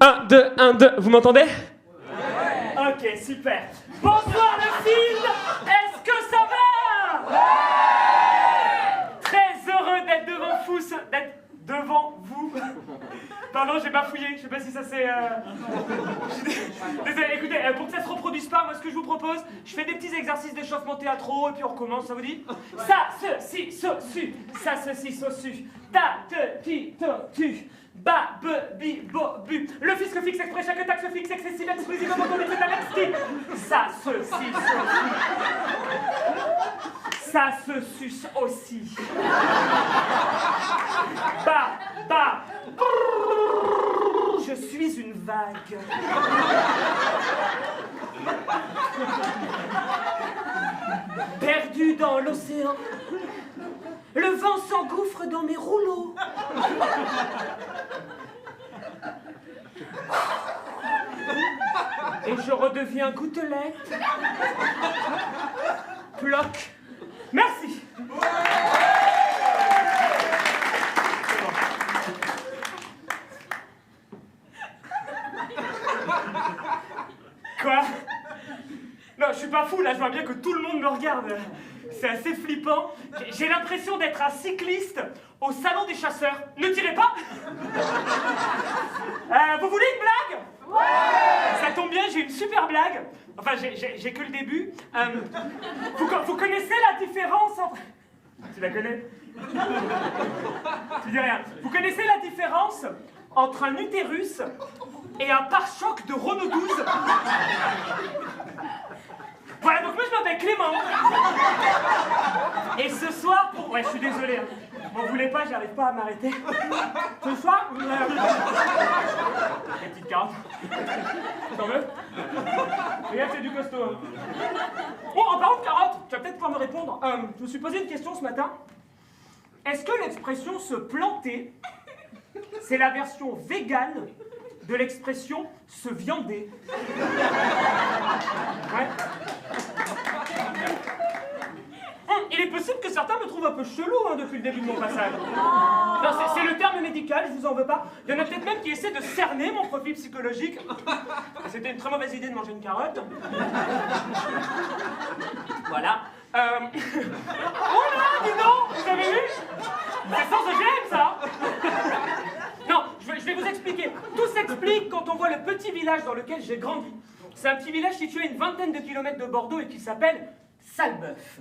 1, 2, 1, 2, vous m'entendez? Ouais. Ok, super. Bonsoir le film. Est-ce que ça va? Ouais. Très heureux d'être devant vous. Pardon, j'ai bafouillé, je sais pas si ça c'est... Désolé, écoutez, pour que ça se reproduise pas, moi ce que je vous propose, je fais des petits exercices d'échauffement théâtraux et puis on recommence, ça vous dit? Ça, ceci, su, ça, ceci, su, ta, te, ti, to, tu, ba, be, bi, bo, bu, le fisc fixe exprès chaque taxe fixe excessive exclusivement conduite avec style, ça, ceci, ça se suce aussi. Bah, je suis une vague. Perdu dans l'océan, le vent s'engouffre dans mes rouleaux. Et je redeviens gouttelette. Ploc. Merci. Quoi? Non, je suis pas fou, là, je vois bien que tout le monde me regarde. C'est assez flippant. J'ai l'impression d'être un cycliste au salon des chasseurs. Ne tirez pas. Vous voulez une blague? Ouais. Ça tombe bien, j'ai une super blague. Enfin, j'ai que le début. Vous connaissez la différence entre... Tu la connais? Tu dis rien. Vous connaissez la différence entre un utérus et un pare-choc de Renault 12? Voilà, donc moi je m'appelle Clément. Et ce soir, ouais, je suis désolé, hein. M'en voulez pas, j'arrive pas à m'arrêter. Ce soir, les petites carottes. T'en veux? Regarde, c'est du costaud. Hein. Oh, en parlant de carottes, tu vas peut-être pouvoir me répondre. Je me suis posé une question ce matin. Est-ce que l'expression se planter, c'est la version végane de l'expression se viander? Ouais. Il est possible que certains me trouvent un peu chelou hein, depuis le début de mon passage. Non, c'est le terme médical, je vous en veux pas. Il y en a peut-être même qui essaient de cerner mon profil psychologique. C'était une très mauvaise idée de manger une carotte. Voilà. Oh là, dis donc, vous avez vu? C'est sans OGM, ça. Non, je vais vous expliquer. Tout s'explique quand on voit le petit village dans lequel j'ai grandi. C'est un petit village situé à une vingtaine de kilomètres de Bordeaux et qui s'appelle Salbeuf.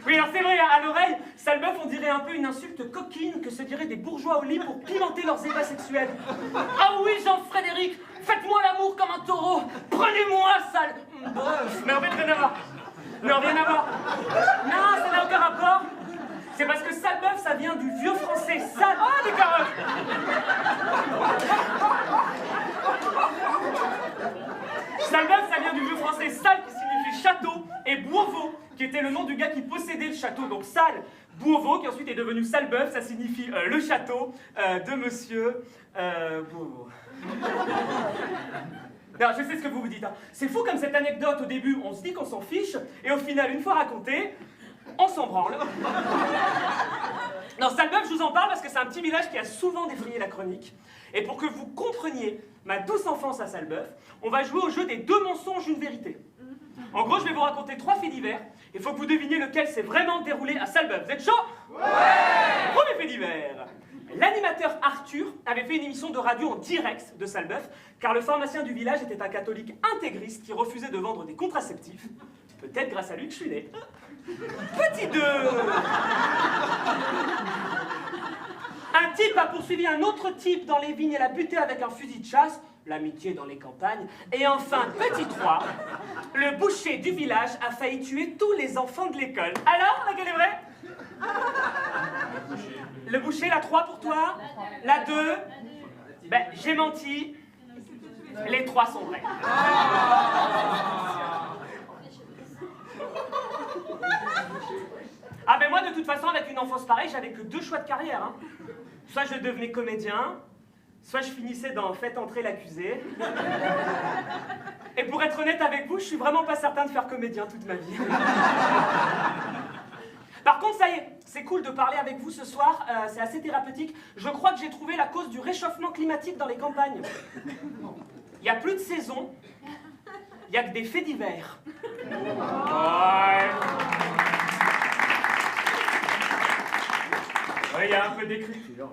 Oui, alors c'est vrai, à l'oreille, Salbeuf, on dirait un peu une insulte coquine que se diraient des bourgeois au lit pour pimenter leurs ébats sexuels. Ah oui, Jean-Frédéric, faites-moi l'amour comme un taureau, prenez-moi, sale... Mais en fait, rien à voir. Non, rien à voir. Non, ça n'a aucun rapport. C'est parce que Salbeuf, ça vient du vieux français sale... Oh, des carottes. Salbeuf, ça vient du vieux français sale qui signifie château, et Bourvaux, qui était le nom du gars qui possédait le château. Donc sale, Bourvaux, qui ensuite est devenu Salbeuf, ça signifie le château de monsieur Bourvaux. Non, je sais ce que vous vous dites. Hein. C'est fou comme cette anecdote, au début, on se dit qu'on s'en fiche, et au final, une fois racontée, on s'en branle. Non, Salbeuf, je vous en parle parce que c'est un petit village qui a souvent défrayé la chronique. Et pour que vous compreniez ma douce enfance à Salbeuf, on va jouer au jeu des 2 mensonges, une vérité. En gros, je vais vous raconter 3 faits divers. Il faut que vous deviniez lequel s'est vraiment déroulé à Salbeuf. Vous êtes chaud? Ouais! Premier fait divers. L'animateur Arthur avait fait une émission de radio en direct de Salbeuf, car le pharmacien du village était un catholique intégriste qui refusait de vendre des contraceptifs. Peut-être grâce à lui que je suis né. Petit 2. Un type a poursuivi un autre type dans les vignes et l'a buté avec un fusil de chasse. L'amitié dans les campagnes. Et enfin, petit 3, le boucher du village a failli tuer tous les enfants de l'école. Alors, laquelle est vraie? Le boucher, la 3 pour toi? La 2? Ben, j'ai menti. Les 3 sont vrais. Ah ben moi, de toute façon, avec une enfance pareille, j'avais que 2 choix de carrière. Hein. Soit je devenais comédien, soit je finissais dans Faites entrer l'accusé. Et pour être honnête avec vous, je suis vraiment pas certain de faire comédien toute ma vie. Par contre, ça y est, c'est cool de parler avec vous ce soir, c'est assez thérapeutique. Je crois que j'ai trouvé la cause du réchauffement climatique dans les campagnes. Il n'y a plus de saison, il n'y a que des faits divers. Ouais. Oui, il y a un peu d'écriture.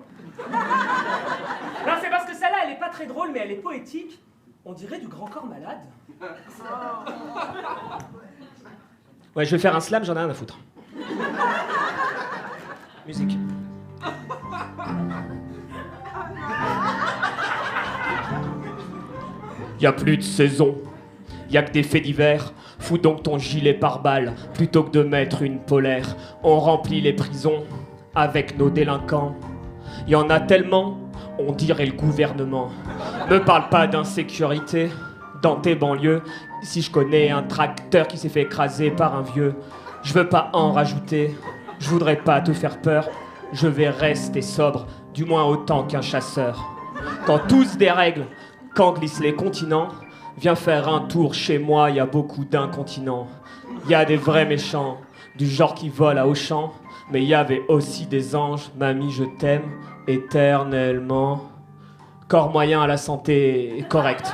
Non, c'est parce que celle-là, elle est pas très drôle, mais elle est poétique. On dirait du Grand Corps Malade. Ouais, je vais faire un slam, j'en ai rien à foutre. Musique. Y a plus de saison, y a que des faits divers. Fous donc ton gilet pare-balles plutôt que de mettre une polaire. On remplit les prisons avec nos délinquants. Y en a tellement, on dirait le gouvernement. Me parle pas d'insécurité dans tes banlieues. Si je connais un tracteur qui s'est fait écraser par un vieux, je veux pas en rajouter. Je voudrais pas te faire peur. Je vais rester sobre, du moins autant qu'un chasseur. Quand tous des règles, quand glissent les continents, viens faire un tour chez moi, y a beaucoup d'incontinents. Y a des vrais méchants, du genre qui volent à Auchan, mais y avait aussi des anges. Mamie, je t'aime éternellement. Corps moyen à la santé correcte.